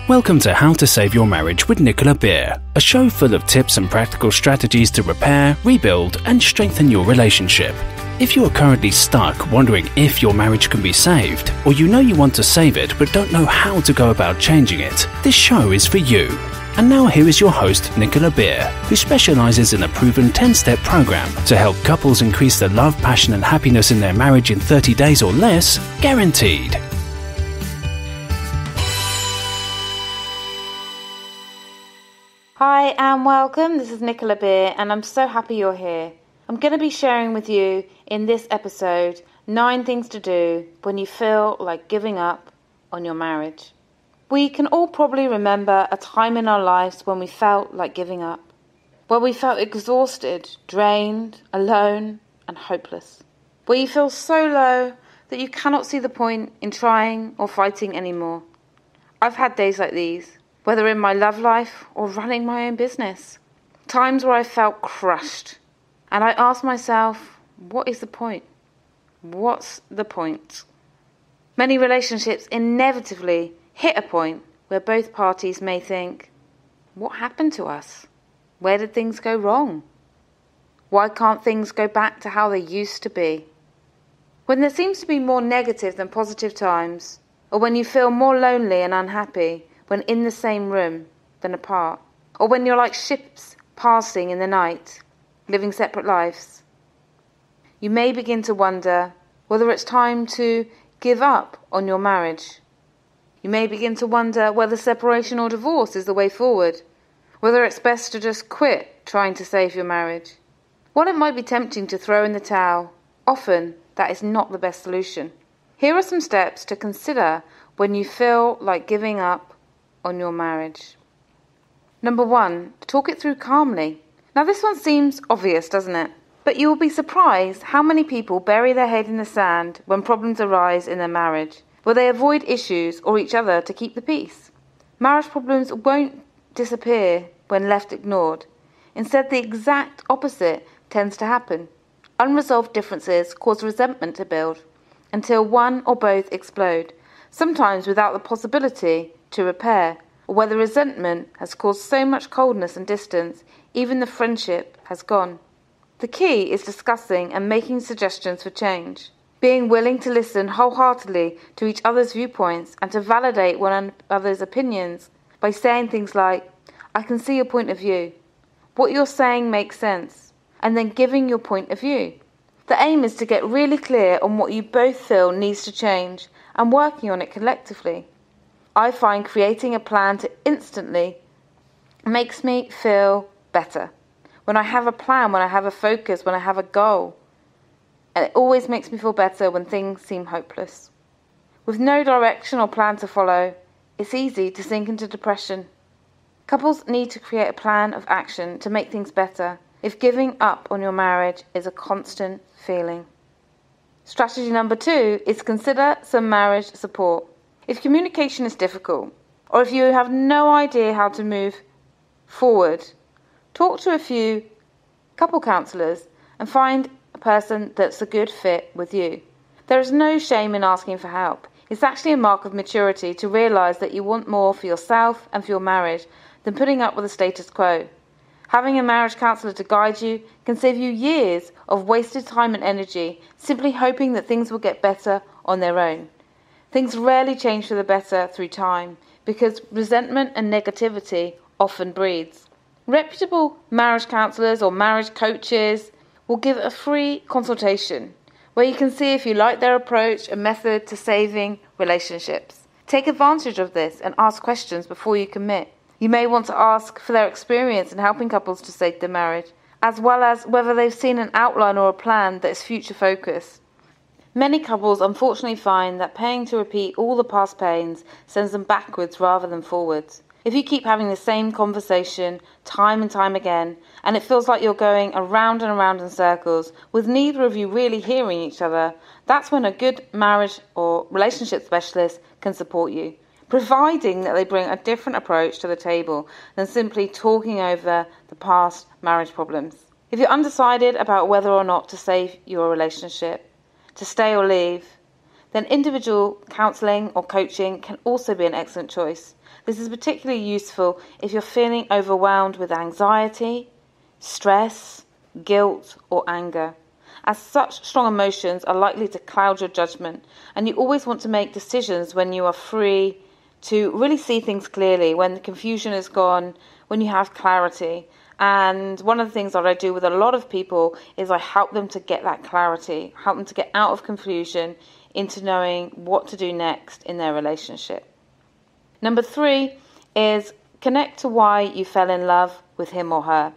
Welcome to How to Save Your Marriage with Nicola Beer, a show full of tips and practical strategies to repair, rebuild, and strengthen your relationship. If you are currently stuck wondering if your marriage can be saved, or you know you want to save it but don't know how to go about changing it, this show is for you. And now here is your host, Nicola Beer, who specializes in a proven 10-step program to help couples increase their love, passion, and happiness in their marriage in 30 days or less, guaranteed. Hi and welcome, this is Nicola Beer and I'm so happy you're here. I'm going to be sharing with you in this episode 9 things to do when you feel like giving up on your marriage. We can all probably remember a time in our lives when we felt like giving up, where we felt exhausted, drained, alone and hopeless, where you feel so low that you cannot see the point in trying or fighting anymore. I've had days like these, whether in my love life or running my own business. Times where I felt crushed. And I asked myself, what is the point? What's the point? Many relationships inevitably hit a point where both parties may think, what happened to us? Where did things go wrong? Why can't things go back to how they used to be? When there seems to be more negative than positive times, or when you feel more lonely and unhappy, when in the same room than apart, or when you're like ships passing in the night, living separate lives, you may begin to wonder whether it's time to give up on your marriage. You may begin to wonder whether separation or divorce is the way forward, whether it's best to just quit trying to save your marriage. While it might be tempting to throw in the towel, often that is not the best solution. Here are some steps to consider when you feel like giving up on your marriage. Number 1, talk it through calmly. Now this one seems obvious, doesn't it? But you will be surprised how many people bury their head in the sand when problems arise in their marriage, where they avoid issues or each other to keep the peace. Marriage problems won't disappear when left ignored. Instead, the exact opposite tends to happen. Unresolved differences cause resentment to build until one or both explode, sometimes without the possibility to repair, or where the resentment has caused so much coldness and distance, even the friendship has gone. The key is discussing and making suggestions for change, being willing to listen wholeheartedly to each other's viewpoints and to validate one another's opinions by saying things like, I can see your point of view. What you're saying makes sense, and then giving your point of view. The aim is to get really clear on what you both feel needs to change and working on it collectively. I find creating a plan to instantly makes me feel better. When I have a plan, when I have a focus, when I have a goal. And it always makes me feel better when things seem hopeless. With no direction or plan to follow, it's easy to sink into depression. Couples need to create a plan of action to make things better if giving up on your marriage is a constant feeling. Strategy number 2 is consider some marriage support. If communication is difficult, or if you have no idea how to move forward, talk to a few couple counsellors and find a person that's a good fit with you. There is no shame in asking for help. It's actually a mark of maturity to realise that you want more for yourself and for your marriage than putting up with the status quo. Having a marriage counsellor to guide you can save you years of wasted time and energy simply hoping that things will get better on their own. Things rarely change for the better through time because resentment and negativity often breeds. Reputable marriage counsellors or marriage coaches will give a free consultation where you can see if you like their approach and method to saving relationships. Take advantage of this and ask questions before you commit. You may want to ask for their experience in helping couples to save their marriage, as well as whether they've seen an outline or a plan that is future focused. Many couples unfortunately find that paying to repeat all the past pains sends them backwards rather than forwards. If you keep having the same conversation time and time again, and it feels like you're going around and around in circles, with neither of you really hearing each other, that's when a good marriage or relationship specialist can support you, providing that they bring a different approach to the table than simply talking over the past marriage problems. If you're undecided about whether or not to save your relationship, to stay or leave, then individual counselling or coaching can also be an excellent choice. This is particularly useful if you're feeling overwhelmed with anxiety, stress, guilt, or anger, as such strong emotions are likely to cloud your judgment, and you always want to make decisions when you are free to really see things clearly, when the confusion is gone, when you have clarity. And one of the things that I do with a lot of people is I help them to get that clarity, help them to get out of confusion into knowing what to do next in their relationship. Number 3 is connect to why you fell in love with him or her.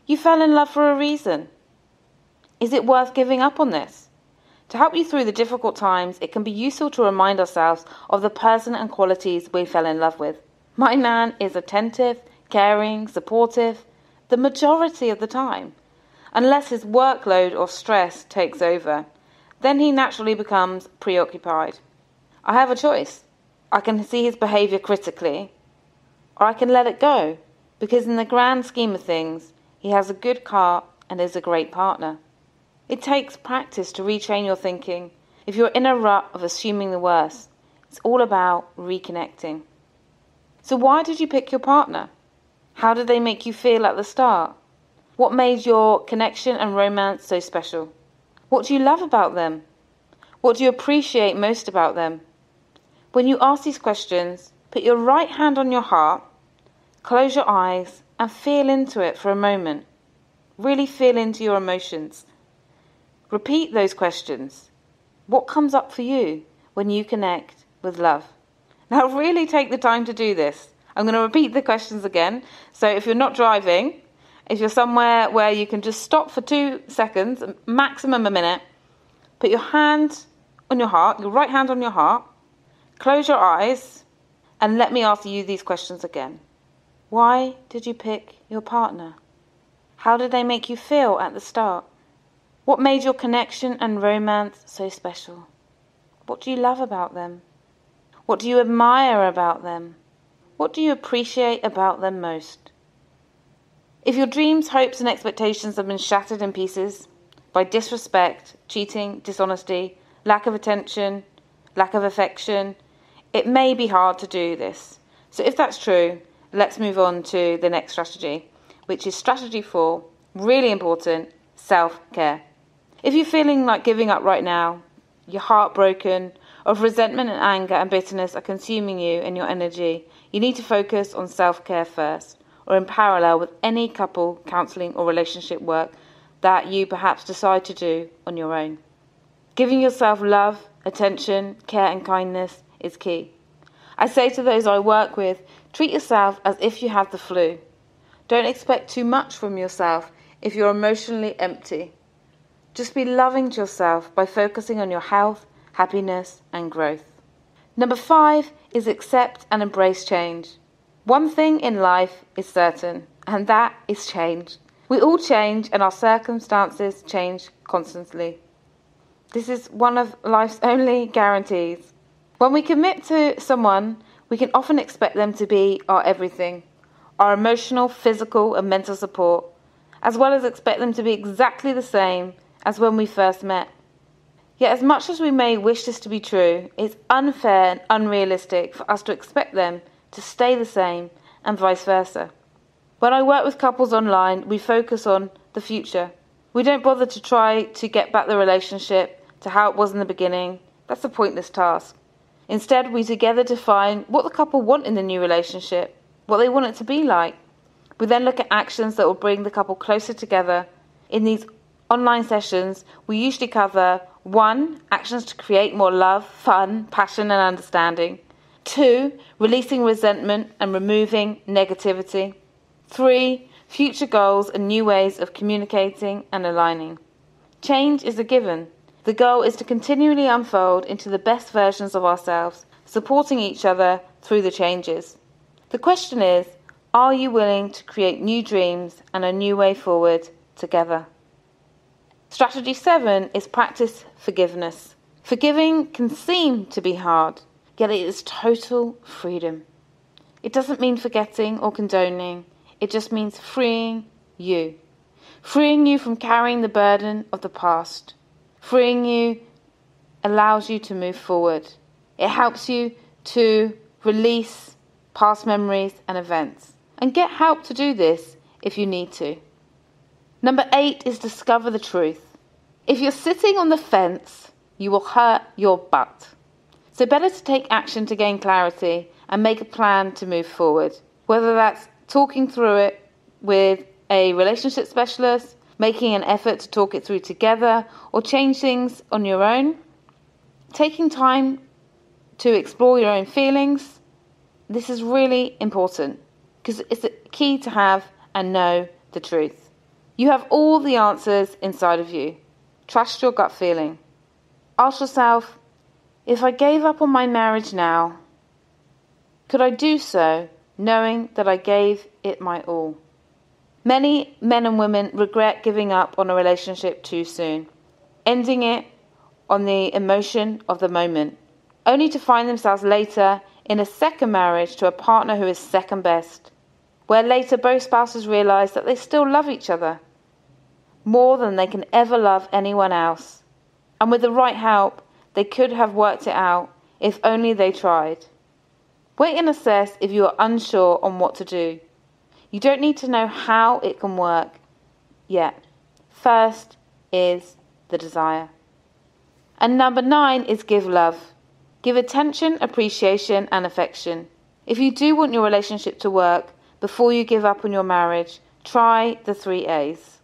You fell in love for a reason. Is it worth giving up on this? To help you through the difficult times, it can be useful to remind ourselves of the person and qualities we fell in love with. My man is attentive, caring, supportive, the majority of the time, unless his workload or stress takes over. Then he naturally becomes preoccupied. I have a choice. I can see his behaviour critically, or I can let it go, because in the grand scheme of things, he has a good car and is a great partner. It takes practice to retrain your thinking. If you're in a rut of assuming the worst, it's all about reconnecting. So why did you pick your partner? How did they make you feel at the start? What made your connection and romance so special? What do you love about them? What do you appreciate most about them? When you ask these questions, put your right hand on your heart, close your eyes, and feel into it for a moment. Really feel into your emotions. Repeat those questions. What comes up for you when you connect with love? Now really take the time to do this. I'm going to repeat the questions again. So if you're not driving, if you're somewhere where you can just stop for 2 seconds, maximum a minute, put your hand on your heart, your right hand on your heart, close your eyes, and let me ask you these questions again. Why did you pick your partner? How did they make you feel at the start? What made your connection and romance so special? What do you love about them? What do you admire about them? What do you appreciate about them most? If your dreams, hopes and expectations have been shattered in pieces by disrespect, cheating, dishonesty, lack of attention, lack of affection, it may be hard to do this. So if that's true, let's move on to the next strategy, which is strategy 4, really important, self-care. If you're feeling like giving up right now, you're heartbroken, or if resentment and anger and bitterness are consuming you and your energy, you need to focus on self-care first, or in parallel with any couple counselling or relationship work that you perhaps decide to do on your own. Giving yourself love, attention, care and kindness is key. I say to those I work with, treat yourself as if you have the flu. Don't expect too much from yourself if you're emotionally empty. Just be loving to yourself by focusing on your health, happiness and growth. Number 5 is accept and embrace change. One thing in life is certain, and that is change. We all change and our circumstances change constantly. This is one of life's only guarantees. When we commit to someone, we can often expect them to be our everything, our emotional, physical and mental support, as well as expect them to be exactly the same as when we first met. Yet as much as we may wish this to be true, it's unfair and unrealistic for us to expect them to stay the same and vice versa. When I work with couples online, we focus on the future. We don't bother to try to get back the relationship to how it was in the beginning. That's a pointless task. Instead, we together define what the couple want in the new relationship, what they want it to be like. We then look at actions that will bring the couple closer together. In these online sessions, we usually cover 1. Actions to create more love, fun, passion and understanding. 2. Releasing resentment and removing negativity. 3. Future goals and new ways of communicating and aligning. Change is a given. The goal is to continually unfold into the best versions of ourselves, supporting each other through the changes. The question is, are you willing to create new dreams and a new way forward together? Strategy 7 is practice forgiveness. Forgiving can seem to be hard, yet it is total freedom. It doesn't mean forgetting or condoning. It just means freeing you. Freeing you from carrying the burden of the past. Freeing you allows you to move forward. It helps you to release past memories and events. And get help to do this if you need to. Number 8 is discover the truth. If you're sitting on the fence, you will hurt your butt. So better to take action to gain clarity and make a plan to move forward. Whether that's talking through it with a relationship specialist, making an effort to talk it through together, or change things on your own. Taking time to explore your own feelings. This is really important because it's key to have and know the truth. You have all the answers inside of you. Trust your gut feeling. Ask yourself, if I gave up on my marriage now, could I do so knowing that I gave it my all? Many men and women regret giving up on a relationship too soon, ending it on the emotion of the moment, only to find themselves later in a second marriage to a partner who is second best, where later both spouses realise that they still love each other more than they can ever love anyone else. And with the right help, they could have worked it out if only they tried. Wait and assess if you are unsure on what to do. You don't need to know how it can work yet. First is the desire. And number 9 is give love. Give attention, appreciation, and affection. If you do want your relationship to work before you give up on your marriage, try the 3 A's.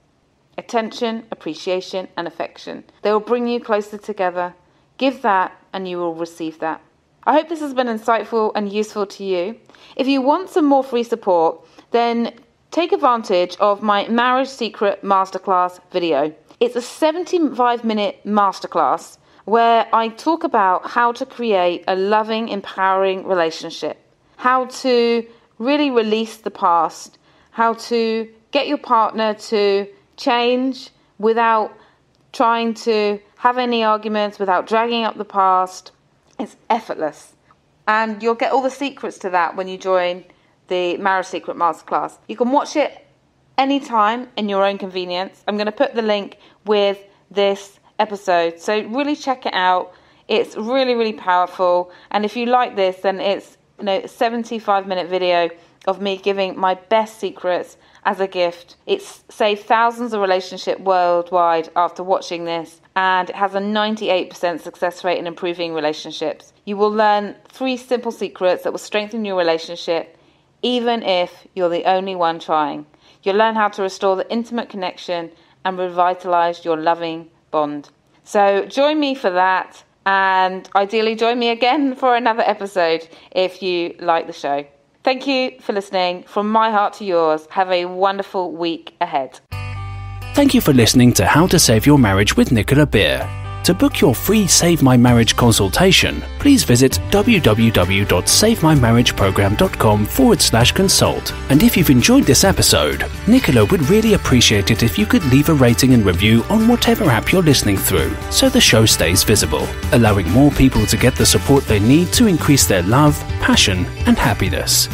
Attention, appreciation, and affection. They will bring you closer together. Give that and you will receive that. I hope this has been insightful and useful to you. If you want some more free support, then take advantage of my Marriage Secret Masterclass video. It's a 75-minute masterclass where I talk about how to create a loving, empowering relationship, how to really release the past, how to get your partner to change without trying to have any arguments, without dragging up the past. It's effortless. And you'll get all the secrets to that when you join the Marriage Secret Masterclass. You can watch it anytime in your own convenience. I'm going to put the link with this episode. So really check it out. It's really, really powerful. And if you like this, then it's a 75-minute video of me giving my best secrets as a gift. It's saved thousands of relationships worldwide after watching this, and it has a 98% success rate in improving relationships. You will learn 3 simple secrets that will strengthen your relationship, even if you're the only one trying. You'll learn how to restore the intimate connection and revitalize your loving bond. So join me for that, and ideally join me again for another episode if you like the show. Thank you for listening. From my heart to yours, have a wonderful week ahead. Thank you for listening to How to Save Your Marriage with Nicola Beer. To book your free Save My Marriage consultation, please visit www.savemymarriageprogram.com/consult. And if you've enjoyed this episode, Nicola would really appreciate it if you could leave a rating and review on whatever app you're listening through, so the show stays visible, allowing more people to get the support they need to increase their love, passion, and happiness.